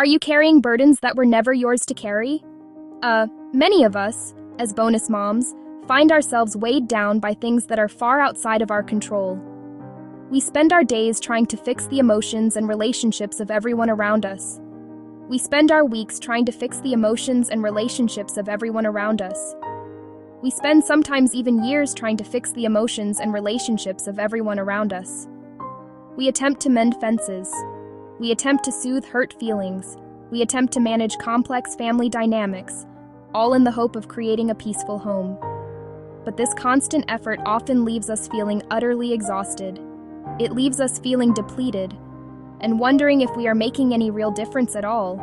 Are you carrying burdens that were never yours to carry? Many of us, as bonus moms, find ourselves weighed down by things that are far outside of our control. We spend our days trying to fix the emotions and relationships of everyone around us. We spend our weeks trying to fix the emotions and relationships of everyone around us. We spend sometimes even years trying to fix the emotions and relationships of everyone around us. We attempt to mend fences. We attempt to soothe hurt feelings. We attempt to manage complex family dynamics, all in the hope of creating a peaceful home. But this constant effort often leaves us feeling utterly exhausted. It leaves us feeling depleted and wondering if we are making any real difference at all.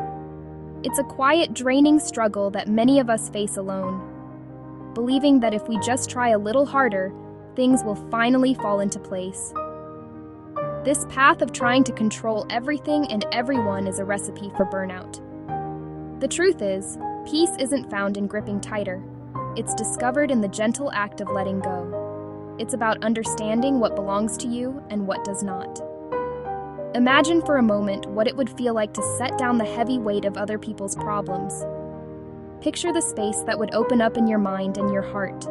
It's a quiet, draining struggle that many of us face alone, believing that if we just try a little harder, things will finally fall into place. This path of trying to control everything and everyone is a recipe for burnout. The truth is, peace isn't found in gripping tighter. It's discovered in the gentle act of letting go. It's about understanding what belongs to you and what does not. Imagine for a moment what it would feel like to set down the heavy weight of other people's problems. Picture the space that would open up in your mind and your heart.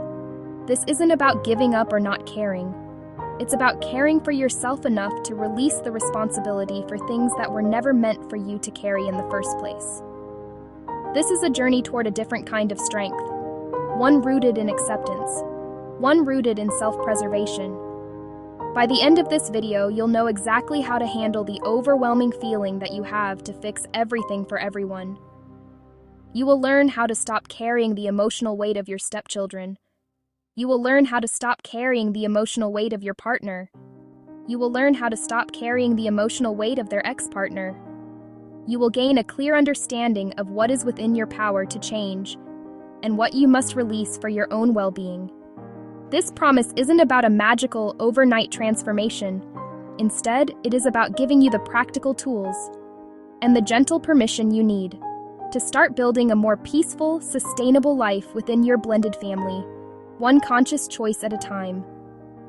This isn't about giving up or not caring. It's about caring for yourself enough to release the responsibility for things that were never meant for you to carry in the first place. This is a journey toward a different kind of strength, one rooted in acceptance, one rooted in self-preservation. By the end of this video, you'll know exactly how to handle the overwhelming feeling that you have to fix everything for everyone. You will learn how to stop carrying the emotional weight of your stepchildren. You will learn how to stop carrying the emotional weight of your partner. You will learn how to stop carrying the emotional weight of their ex-partner. You will gain a clear understanding of what is within your power to change and what you must release for your own well-being. This promise isn't about a magical, overnight transformation. Instead, it is about giving you the practical tools and the gentle permission you need to start building a more peaceful, sustainable life within your blended family, one conscious choice at a time.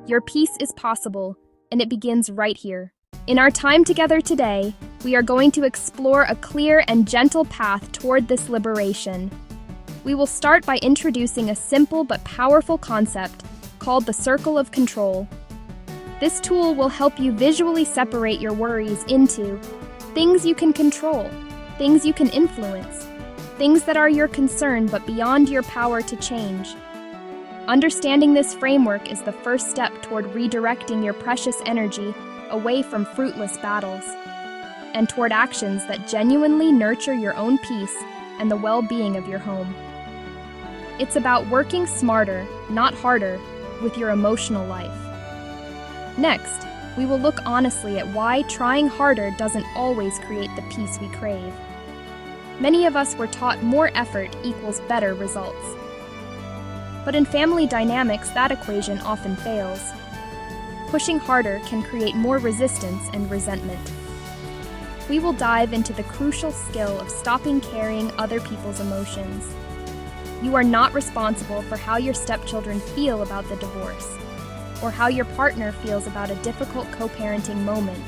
Your peace is possible, and it begins right here. In our time together today, we are going to explore a clear and gentle path toward this liberation. We will start by introducing a simple but powerful concept called the circle of control. This tool will help you visually separate your worries into things you can control, things you can influence, things that are your concern but beyond your power to change. Understanding this framework is the first step toward redirecting your precious energy away from fruitless battles and toward actions that genuinely nurture your own peace and the well-being of your home. It's about working smarter, not harder, with your emotional life. Next, we will look honestly at why trying harder doesn't always create the peace we crave. Many of us were taught more effort equals better results. But in family dynamics, that equation often fails. Pushing harder can create more resistance and resentment. We will dive into the crucial skill of stopping carrying other people's emotions. You are not responsible for how your stepchildren feel about the divorce, or how your partner feels about a difficult co-parenting moment.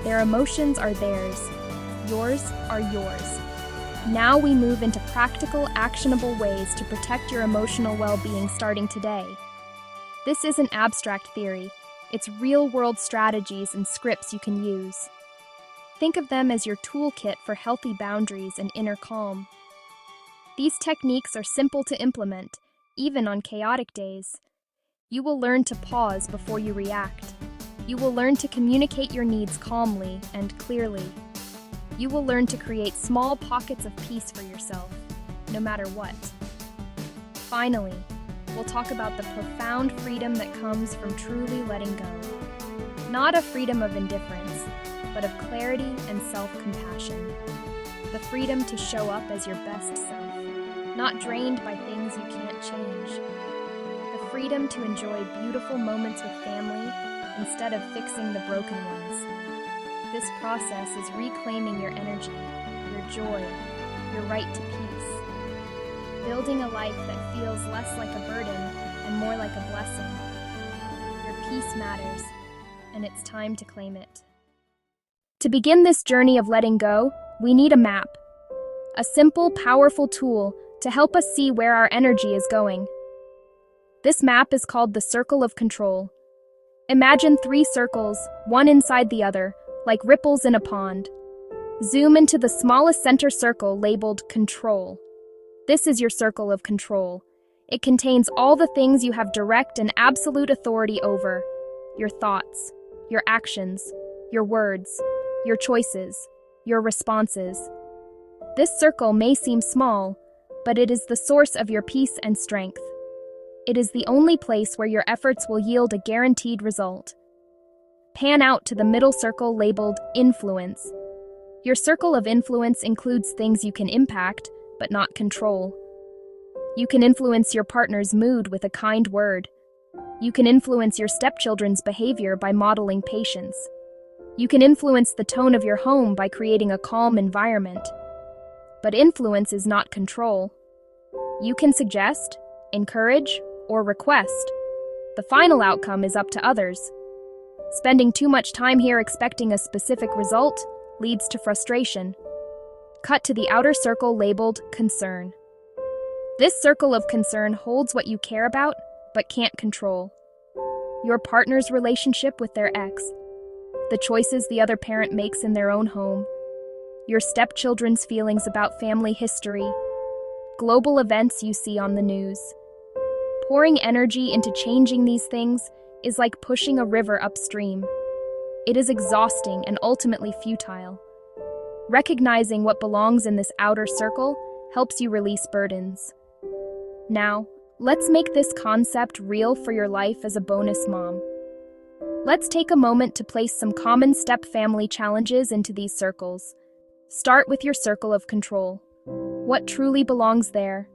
Their emotions are theirs. Yours are yours. Now we move into practical, actionable ways to protect your emotional well-being starting today. This isn't abstract theory. It's real-world strategies and scripts you can use. Think of them as your toolkit for healthy boundaries and inner calm. These techniques are simple to implement, even on chaotic days. You will learn to pause before you react. You will learn to communicate your needs calmly and clearly. You will learn to create small pockets of peace for yourself, no matter what. Finally, we'll talk about the profound freedom that comes from truly letting go. Not a freedom of indifference, but of clarity and self-compassion. The freedom to show up as your best self, not drained by things you can't change. The freedom to enjoy beautiful moments with family instead of fixing the broken ones. This process is reclaiming your energy, your joy, your right to peace. Building a life that feels less like a burden and more like a blessing. Your peace matters, and it's time to claim it. To begin this journey of letting go, We need a map, a simple, powerful tool to help us see where our energy is going. This map is called the circle of control. Imagine 3 circles, one inside the other, like ripples in a pond. Zoom into the smallest center circle labeled control. This is your circle of control. It contains all the things you have direct and absolute authority over: your thoughts, your actions, your words, your choices, your responses. This circle may seem small, but it is the source of your peace and strength. It is the only place where your efforts will yield a guaranteed result. Pan out to the middle circle labeled influence. Your circle of influence includes things you can impact, but not control. You can influence your partner's mood with a kind word. You can influence your stepchildren's behavior by modeling patience. You can influence the tone of your home by creating a calm environment. But influence is not control. You can suggest, encourage, or request. The final outcome is up to others. Spending too much time here expecting a specific result leads to frustration. Cut to the outer circle labeled concern. This circle of concern holds what you care about but can't control. Your partner's relationship with their ex, the choices the other parent makes in their own home, your stepchildren's feelings about family history, global events you see on the news. Pouring energy into changing these things is like pushing a river upstream. It is exhausting and ultimately futile. Recognizing what belongs in this outer circle helps you release burdens. Now, let's make this concept real for your life as a bonus mom. Let's take a moment to place some common step family challenges into these circles. Start with your circle of control. What truly belongs there?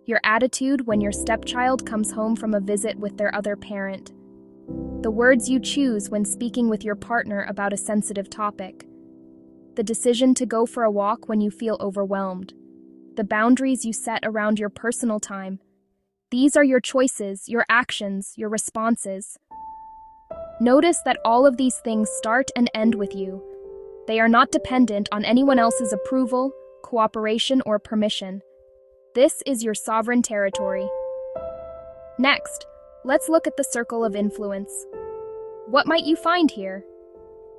Your attitude when your stepchild comes home from a visit with their other parent. The words you choose when speaking with your partner about a sensitive topic. The decision to go for a walk when you feel overwhelmed. The boundaries you set around your personal time. These are your choices, your actions, your responses. Notice that all of these things start and end with you. They are not dependent on anyone else's approval, cooperation, or permission. This is your sovereign territory. Next, let's look at the circle of influence. What might you find here?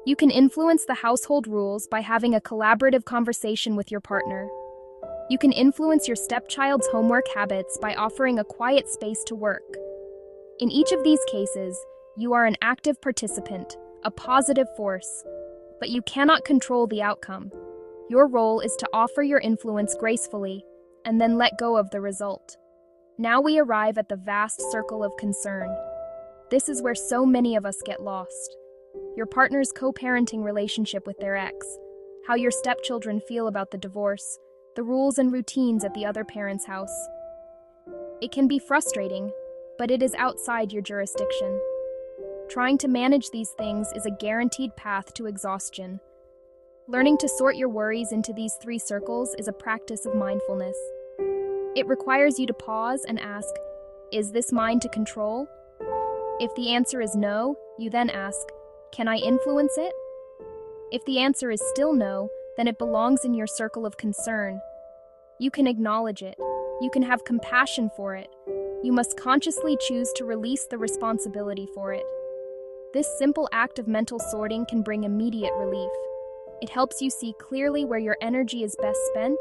You can influence the household rules by having a collaborative conversation with your partner. You can influence your stepchild's homework habits by offering a quiet space to work. In each of these cases, you are an active participant, a positive force, but you cannot control the outcome. Your role is to offer your influence gracefully and then let go of the result. Now we arrive at the vast circle of concern. This is where so many of us get lost. Your partner's co-parenting relationship with their ex, how your stepchildren feel about the divorce, the rules and routines at the other parent's house. It can be frustrating, but it is outside your jurisdiction. Trying to manage these things is a guaranteed path to exhaustion. Learning to sort your worries into these 3 circles is a practice of mindfulness. It requires you to pause and ask, is this mine to control? If the answer is no, you then ask, can I influence it? If the answer is still no, then it belongs in your circle of concern. You can acknowledge it. You can have compassion for it. You must consciously choose to release the responsibility for it. This simple act of mental sorting can bring immediate relief. It helps you see clearly where your energy is best spent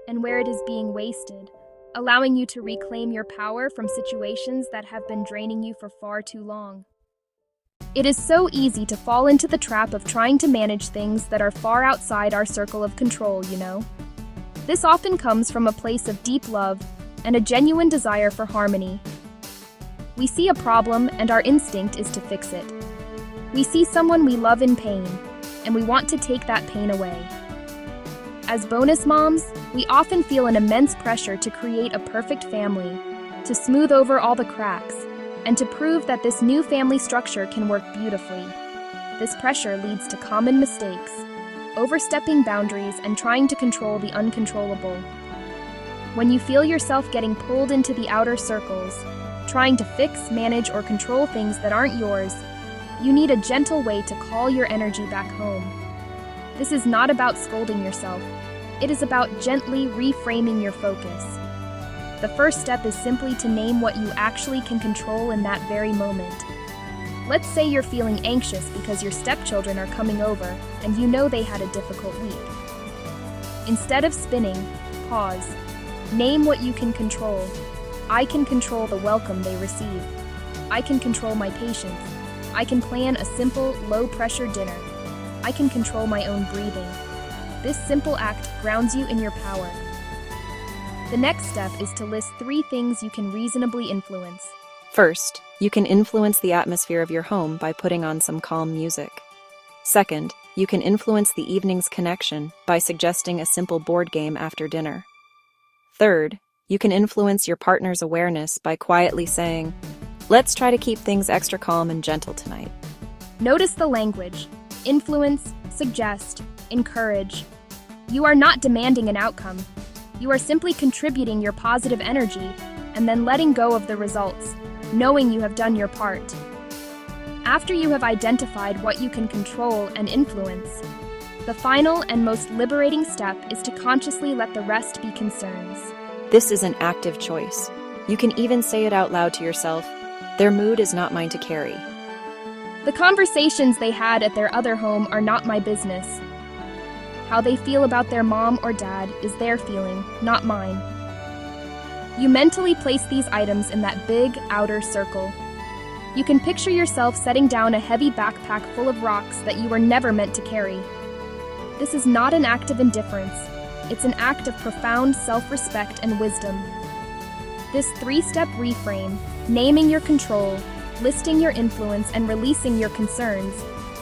and where it is being wasted, allowing you to reclaim your power from situations that have been draining you for far too long. It is so easy to fall into the trap of trying to manage things that are far outside our circle of control, you know. This often comes from a place of deep love and a genuine desire for harmony. We see a problem and our instinct is to fix it. We see someone we love in pain, and we want to take that pain away. As bonus moms, we often feel an immense pressure to create a perfect family, to smooth over all the cracks, and to prove that this new family structure can work beautifully. This pressure leads to common mistakes, overstepping boundaries and trying to control the uncontrollable. When you feel yourself getting pulled into the outer circles, trying to fix, manage, or control things that aren't yours, you need a gentle way to call your energy back home. This is not about scolding yourself. It is about gently reframing your focus. The first step is simply to name what you actually can control in that very moment. Let's say you're feeling anxious because your stepchildren are coming over and you know they had a difficult week. Instead of spinning, pause. Name what you can control. I can control the welcome they receive. I can control my patience. I can plan a simple, low-pressure dinner. I can control my own breathing. This simple act grounds you in your power. The next step is to list 3 things you can reasonably influence. First, you can influence the atmosphere of your home by putting on some calm music. Second, you can influence the evening's connection by suggesting a simple board game after dinner. Third, you can influence your partner's awareness by quietly saying, "Let's try to keep things extra calm and gentle tonight." Notice the language. Influence, suggest, encourage. You are not demanding an outcome. You are simply contributing your positive energy and then letting go of the results, knowing you have done your part. After you have identified what you can control and influence, the final and most liberating step is to consciously let the rest be concerns. This is an active choice. You can even say it out loud to yourself, "Their mood is not mine to carry." The conversations they had at their other home are not my business. How they feel about their mom or dad is their feeling, not mine. You mentally place these items in that big, outer circle. You can picture yourself setting down a heavy backpack full of rocks that you were never meant to carry. This is not an act of indifference. It's an act of profound self-respect and wisdom. This 3-step reframe, naming your control, listing your influence, and releasing your concerns,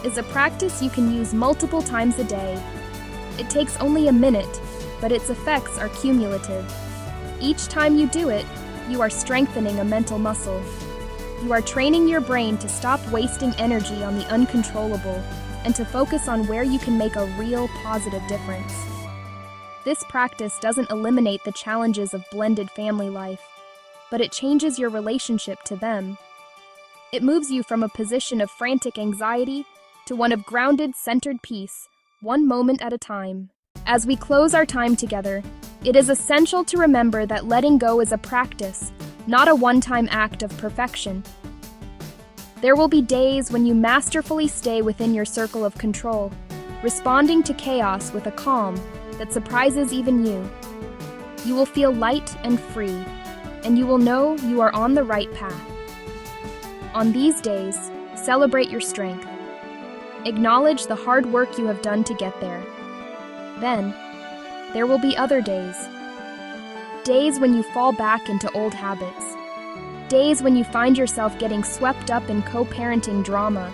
is a practice you can use multiple times a day. It takes only a minute, but its effects are cumulative. Each time you do it, you are strengthening a mental muscle. You are training your brain to stop wasting energy on the uncontrollable and to focus on where you can make a real positive difference. This practice doesn't eliminate the challenges of blended family life, but it changes your relationship to them. It moves you from a position of frantic anxiety to one of grounded, centered peace, one moment at a time. As we close our time together, it is essential to remember that letting go is a practice, not a one-time act of perfection. There will be days when you masterfully stay within your circle of control, responding to chaos with a calm that surprises even you. You will feel light and free, and you will know you are on the right path. On these days, celebrate your strength. Acknowledge the hard work you have done to get there. Then, there will be other days. Days when you fall back into old habits. Days when you find yourself getting swept up in co-parenting drama.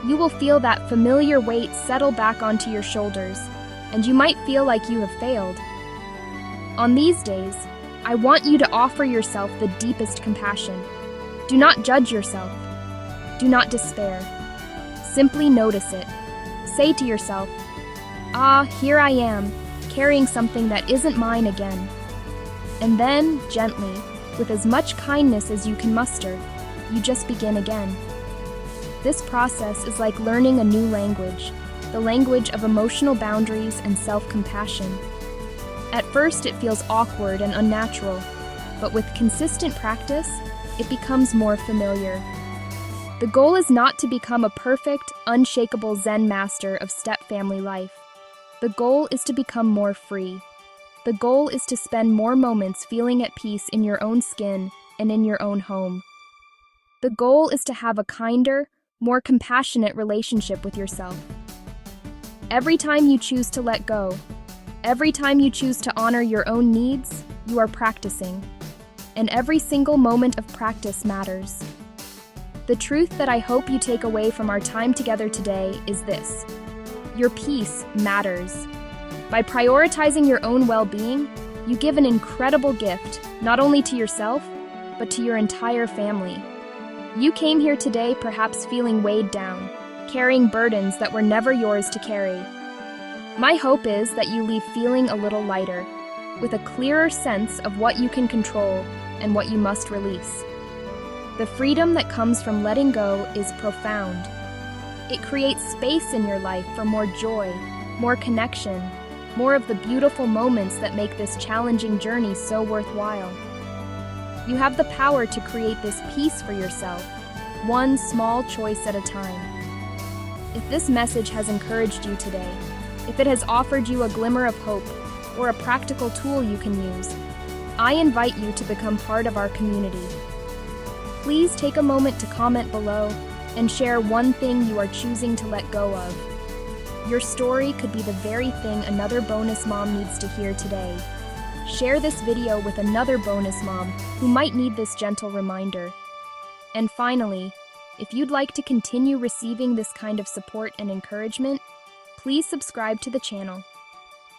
You will feel that familiar weight settle back onto your shoulders, and you might feel like you have failed. On these days, I want you to offer yourself the deepest compassion. Do not judge yourself. Do not despair. Simply notice it. Say to yourself, "Ah, here I am, carrying something that isn't mine again." And then, gently, with as much kindness as you can muster, you just begin again. This process is like learning a new language, the language of emotional boundaries and self-compassion. At first, it feels awkward and unnatural, but with consistent practice, it becomes more familiar. The goal is not to become a perfect, unshakable Zen master of step-family life. The goal is to become more free. The goal is to spend more moments feeling at peace in your own skin and in your own home. The goal is to have a kinder, more compassionate relationship with yourself. Every time you choose to let go, every time you choose to honor your own needs, you are practicing. And every single moment of practice matters. The truth that I hope you take away from our time together today is this: your peace matters. By prioritizing your own well-being, you give an incredible gift, not only to yourself, but to your entire family. You came here today perhaps feeling weighed down, carrying burdens that were never yours to carry. My hope is that you leave feeling a little lighter, with a clearer sense of what you can control and what you must release. The freedom that comes from letting go is profound. It creates space in your life for more joy, more connection, more of the beautiful moments that make this challenging journey so worthwhile. You have the power to create this peace for yourself, one small choice at a time. If this message has encouraged you today, if it has offered you a glimmer of hope or a practical tool you can use, I invite you to become part of our community. Please take a moment to comment below and share one thing you are choosing to let go of. Your story could be the very thing another bonus mom needs to hear today. Share this video with another bonus mom who might need this gentle reminder. And finally, if you'd like to continue receiving this kind of support and encouragement, please subscribe to the channel.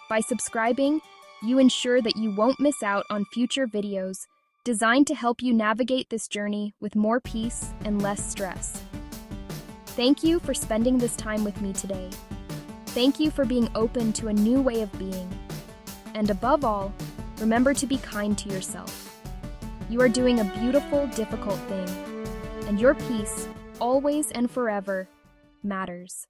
By subscribing, you ensure that you won't miss out on future videos designed to help you navigate this journey with more peace and less stress. Thank you for spending this time with me today. Thank you for being open to a new way of being. And above all, remember to be kind to yourself. You are doing a beautiful, difficult thing, and your peace, always and forever, matters.